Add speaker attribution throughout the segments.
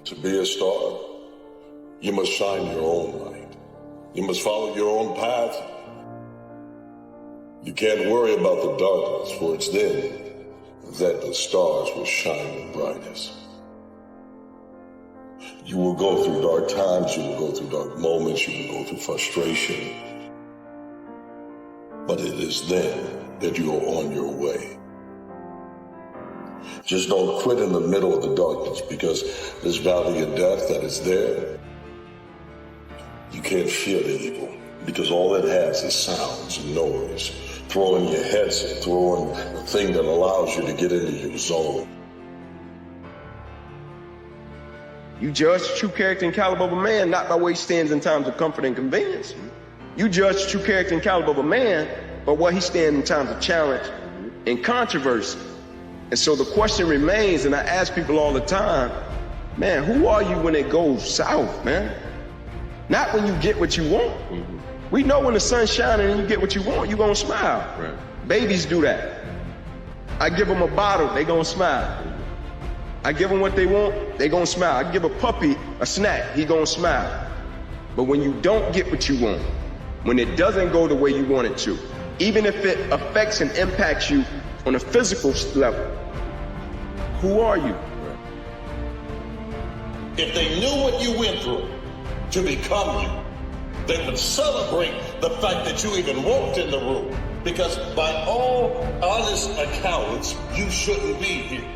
Speaker 1: To be a star, you must shine your own light. You must follow your own path. You can't worry about the darkness, for it's then that the stars will shine the brightest. You will go through dark times, you will go through dark moments, you will go through frustration. But it is then that you are on your way. Just don't quit in the middle of the darkness, because this valley of death that is there, you can't feel the evil, because all it has is sounds and noise. Throwing your headset, throwing the thing that allows you to get into your zone.
Speaker 2: You judge the true character and caliber of a man not by where he stands in times of comfort and convenience. You judge the true character and caliber of a man by where he stands in times of challenge and controversy. And so the question remains, and I ask people all the time, man, who are you when it goes south, man? Not when you get what you want. We know when the sun's shining and you get what you want, you're gonna smile. Right. Babies do that. I give them a bottle, they gonna smile. I give them what they want, they gonna smile. I give a puppy a snack, he gonna smile. But when you don't get what you want, when it doesn't go the way you want it to, even if it affects and impacts you on a physical level, who are you?
Speaker 1: If they knew what you went through to become you, they would celebrate the fact that you even walked in the room. Because by all honest accounts, you shouldn't be here.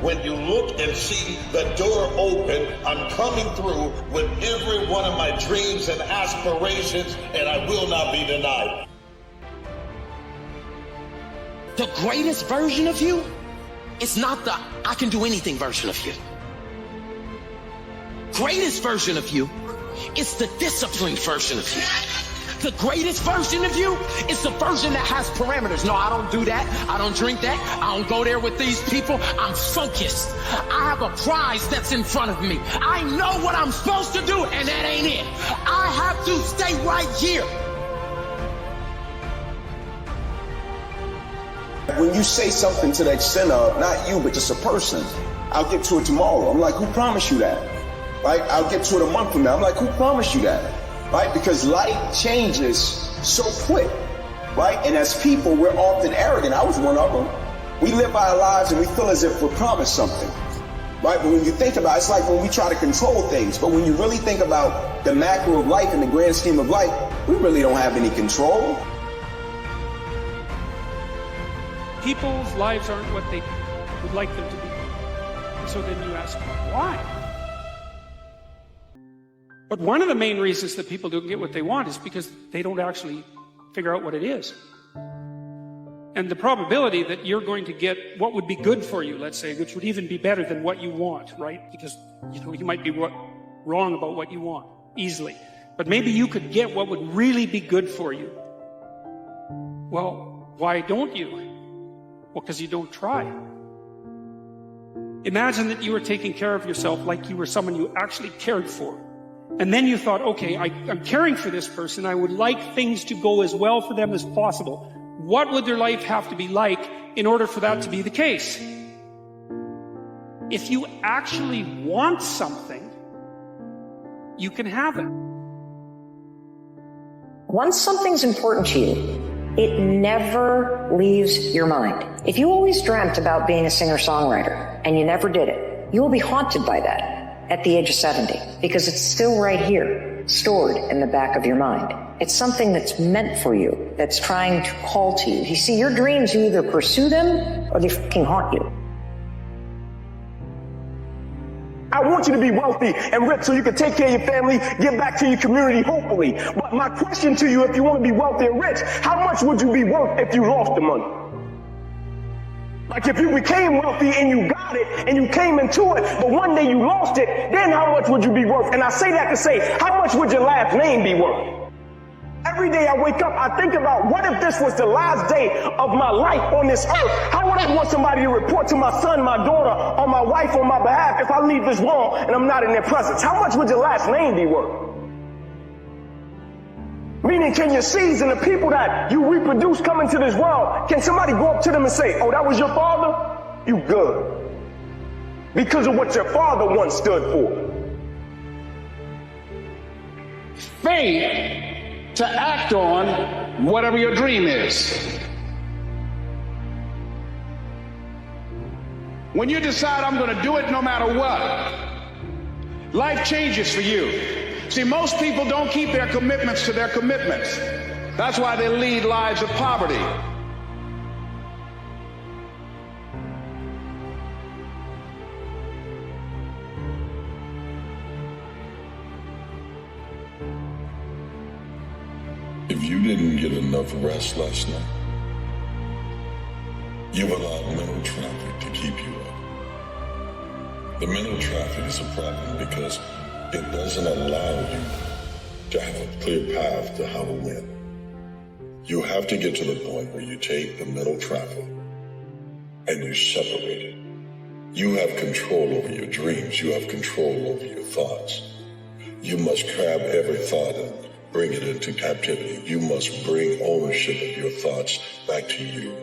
Speaker 1: When you look and see the door open, I'm coming through with every one of my dreams and aspirations, and I will not be denied.
Speaker 3: The greatest version of you is not the I can do anything version of you. Greatest version of you is the disciplined version of you. The greatest version of you is the version that has parameters. No, I don't do that. I don't drink that. I don't go there with these people. I'm focused. I have a prize that's in front of me. I know what I'm supposed to do, and that ain't it. I have to stay right here.
Speaker 4: When you say something to the extent of, not you, but just a person, I'll get to it tomorrow. I'm like, who promised you that? Right? I'll get to it a month from now. I'm like, who promised you that? Right? Because life changes so quick. Right? And as people, we're often arrogant. I was one of them. We live our lives and we feel as if we're promised something. Right? But when you think about it, it's like when we try to control things. But when you really think about the macro of life and the grand scheme of life, we really don't have any control.
Speaker 5: People's lives aren't what they would like them to be. And so then you ask, why? But one of the main reasons that people don't get what they want is because they don't actually figure out what it is. And the probability that you're going to get what would be good for you, let's say, which would even be better than what you want, right? Because, you might be wrong about what you want, easily. But maybe you could get what would really be good for you. Well, why don't you? Well, because you don't try. Imagine that you were taking care of yourself like you were someone you actually cared for. And then you thought, okay, I'm caring for this person. I would like things to go as well for them as possible. What would their life have to be like in order for that to be the case? If you actually want something, you can have it.
Speaker 6: Once something's important to you, it never leaves your mind. If you always dreamt about being a singer-songwriter and you never did it, you will be haunted by that at the age of 70, because it's still right here, stored in the back of your mind. It's something that's meant for you, that's trying to call to you. You see, your dreams, you either pursue them or they fucking haunt you.
Speaker 7: I want you to be wealthy and rich so you can take care of your family, give back to your community, hopefully. But my question to you, if you want to be wealthy and rich, how much would you be worth if you lost the money? Like if you became wealthy and you got it and you came into it, but one day you lost it, then how much would you be worth? And I say that to say, how much would your last name be worth? Every day I wake up, I think about, what if this was the last day of my life on this earth? How would I want somebody to report to my son, my daughter, or my wife on my behalf if I leave this world and I'm not in their presence? How much would your last name be worth? Meaning, can your seeds and the people that you reproduce come into this world, can somebody go up to them and say, oh, that was your father? You good. Because of what your father once stood for.
Speaker 8: faith to act on whatever your dream is. When you decide I'm going to do it no matter what, life changes for you. See, most people don't keep their commitments to their commitments. That's why they lead lives of poverty.
Speaker 1: If you didn't get enough rest last night, you've allowed mental traffic to keep you up. The mental traffic is a problem because it doesn't allow you to have a clear path to how to win. You have to get to the point where you take the mental traffic and you separate it. You have control over your dreams. You have control over your thoughts. You must grab every thought and bring it into captivity. You must bring ownership of your thoughts back to you.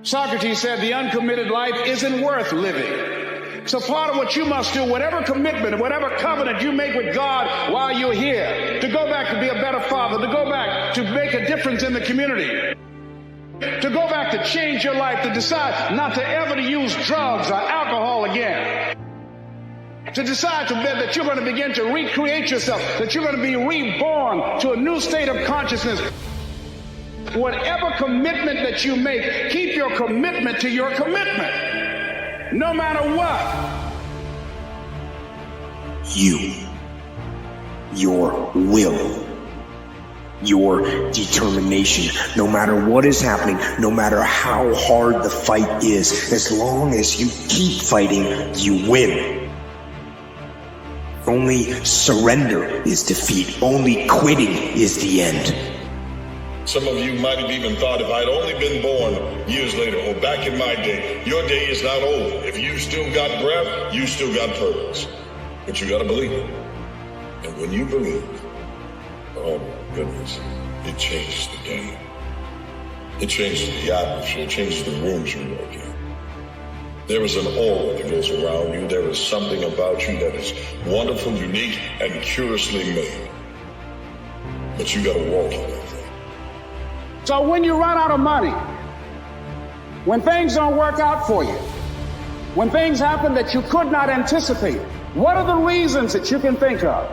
Speaker 8: Socrates said the uncommitted life isn't worth living. So part of what you must do, whatever commitment, whatever covenant you make with God while you're here, to go back to be a better father, to go back to make a difference in the community, to go back to change your life, to decide not to ever use drugs or alcohol again, to decide that you're going to begin to recreate yourself, that you're going to be reborn to a new state of consciousness. Whatever commitment that you make, keep your commitment to your commitment, no matter what.
Speaker 9: Your will, your determination, no matter what is happening, no matter how hard the fight is, as long as you keep fighting, you win. Only surrender is defeat. Only quitting is the end.
Speaker 1: Some of you might have even thought, if I'd only been born years later or back in my day, your day is not over. If you still got breath, you still got purpose. But you got to believe it. And when you believe, oh my goodness, it changes the game. It changes the atmosphere. It changes the rooms you work in. There is an aura that goes around you. There is something about you that is wonderful, unique, and curiously made. But you got to walk in that thing.
Speaker 8: So when you run out of money, when things don't work out for you, when things happen that you could not anticipate, what are the reasons that you can think of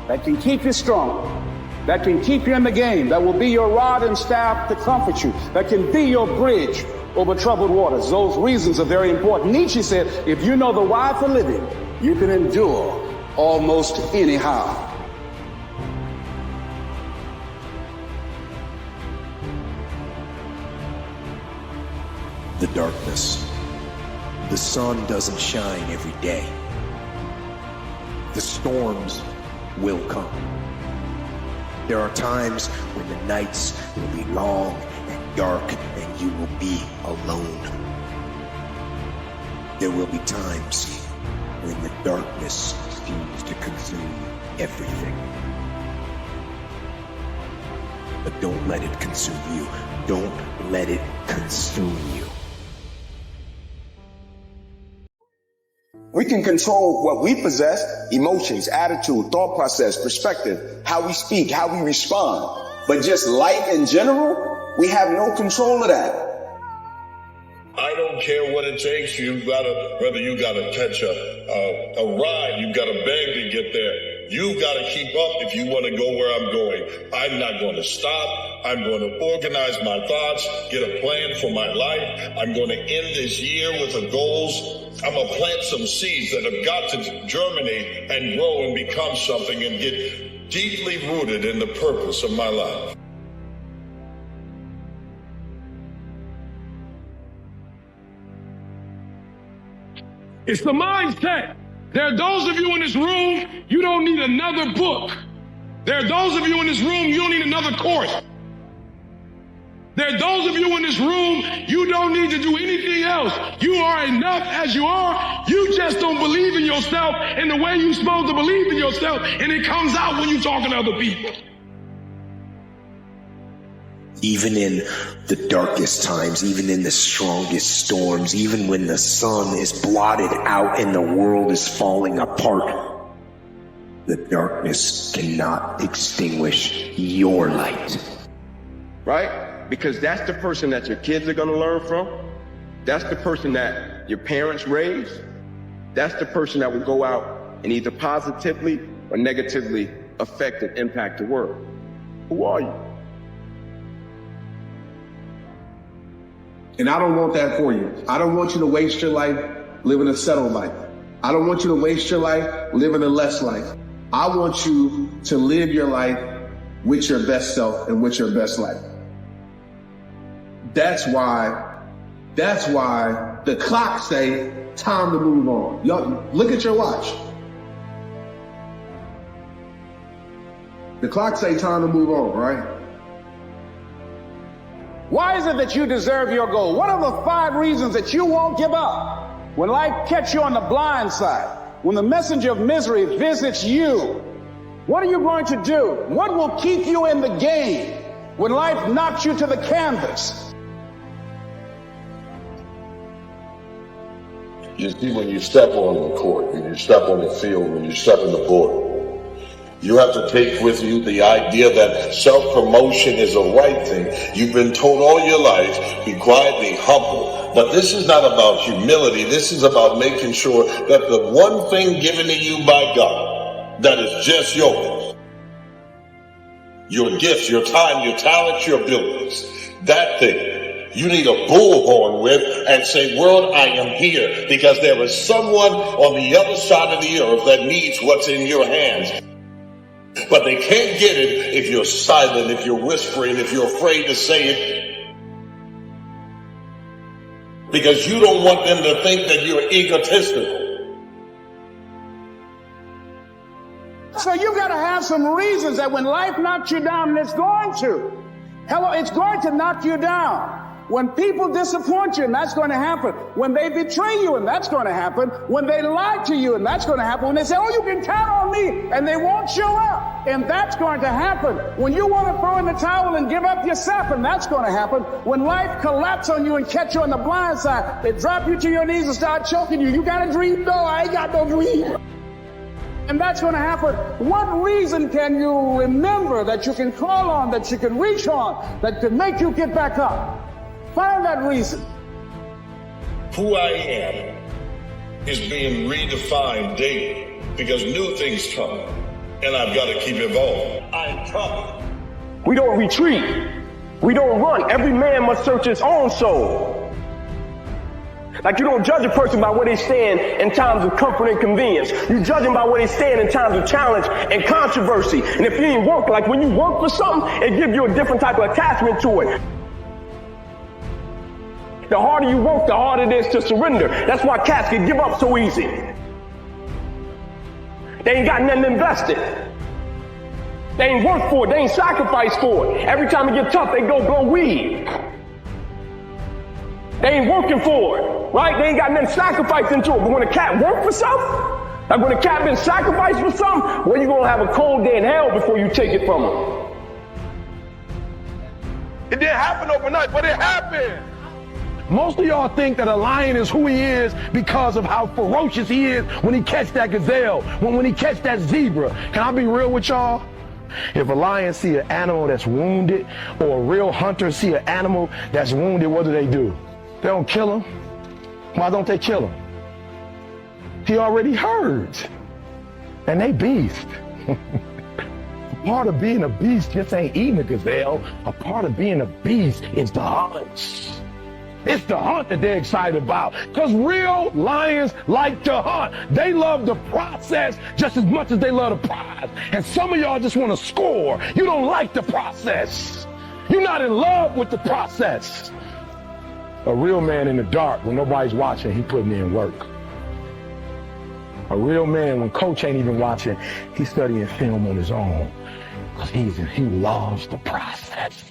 Speaker 8: that can keep you strong, that can keep you in the game, that will be your rod and staff to comfort you, that can be your bridge over troubled waters? Those reasons are very important. Nietzsche said, if you know the why for living, you can endure almost anyhow.
Speaker 9: The darkness. The sun doesn't shine every day. The storms will come. There are times when the nights will be long and dark and you will be alone. There will be times when the darkness seems to consume everything. But don't let it consume you. Don't let it consume you.
Speaker 4: We can control what we possess: emotions, attitude, thought process, perspective, how we speak, how we respond. But just life in general, we have no control of that.
Speaker 1: I don't care what it takes. Whether you gotta catch a ride, you gotta beg to get there. You've got to keep up if you want to go where I'm going. I'm not going to stop. I'm going to organize my thoughts, get a plan for my life. I'm going to end this year with the goals. I'm going to plant some seeds that have got to germinate and grow and become something and get deeply rooted in the purpose of my life.
Speaker 10: It's the mindset. There are those of you in this room, you don't need another book. There are those of you in this room, you don't need another course. There are those of you in this room, you don't need to do anything else. You are enough as you are. You just don't believe in yourself in the way you're supposed to believe in yourself, and it comes out when you're talking to other people.
Speaker 9: Even in the darkest times, even in the strongest storms, even when the sun is blotted out and the world is falling apart, The darkness cannot extinguish your light.
Speaker 2: Right? Because that's the person that your kids are going to learn from. That's the person that your parents raised. That's the person that will go out and either positively or negatively affect and impact the world. Who are you?
Speaker 8: And I don't want that for you. I don't want you to waste your life living a settled life. I don't want you to waste your life living a less life. I want you to live your life with your best self and with your best life. That's why the clock say time to move on. Y'all look at your watch. The clock say time to move on, right?
Speaker 11: Why is it that you deserve your goal? What are the 5 reasons that you won't give up? When life catch you on the blind side, when the messenger of misery visits you, what are you going to do? What will keep you in the game when life knocks you to the canvas?
Speaker 1: You see, when you step on the court, when you step on the field, when you step in the board, you have to take with you the idea that self-promotion is a right thing. You've been told all your life, be quiet, be humble. But this is not about humility. This is about making sure that the one thing given to you by God that is just yours, your gifts, your time, your talents, your abilities, that thing you need a bullhorn with and say, world, I am here because there is someone on the other side of the earth that needs what's in your hands. But they can't get it if you're silent, if you're whispering, if you're afraid to say it. Because you don't want them to think that you're egotistical.
Speaker 11: So you got to have some reasons that when life knocks you down, and it's going to. Hello, it's going to knock you down. When people disappoint you, and that's going to happen. When they betray you, and that's going to happen. When they lie to you, and that's going to happen. When they say, oh, you can count on me, and they won't show up, and that's going to happen. When you want to throw in the towel and give up yourself, and that's going to happen. When life collapses on you and catch you on the blind side, they drop you to your knees and start choking you. You got a dream? No, I ain't got no dream. And that's going to happen. What reason can you remember that you can call on, that you can reach on, that can make you get back up? Find that reason.
Speaker 1: Who I am is being redefined daily because new things come, and I've got to keep evolving. I'm coming.
Speaker 7: We don't retreat. We don't run. Every man must search his own soul. Like you don't judge a person by where they stand in times of comfort and convenience. You judge them by where they stand in times of challenge and controversy. And if you ain't work, like when you work for something, it gives you a different type of attachment to it. The harder you work, the harder it is to surrender. That's why cats can give up so easy. They ain't got nothing invested. They ain't worked for it. They ain't sacrificed for it. Every time it gets tough, they go blow weed. They ain't working for it, right? They ain't got nothing sacrificed into it. But when a cat worked for something, like when a cat been sacrificed for something, well, you're going to have a cold day in hell before you take it from them.
Speaker 10: It didn't happen overnight, but it happened. Most of y'all think that a lion is who he is because of how ferocious he is when he catch that gazelle, when he catch that zebra. Can I be real with y'all? If a lion see an animal that's wounded, or a real hunter see an animal that's wounded, what do? They don't kill him. Why don't they kill him? He already herds, and they beast. Part of being a beast just ain't eating a gazelle. A part of being a beast is the hunt. It's the hunt that they're excited about. Because real lions like to hunt. They love the process just as much as they love the prize. And some of y'all just want to score. You don't like the process. You're not in love with the process. A real man in the dark, when nobody's watching, he putting in work. A real man, when coach ain't even watching, he's studying film on his own. Because he loves the process.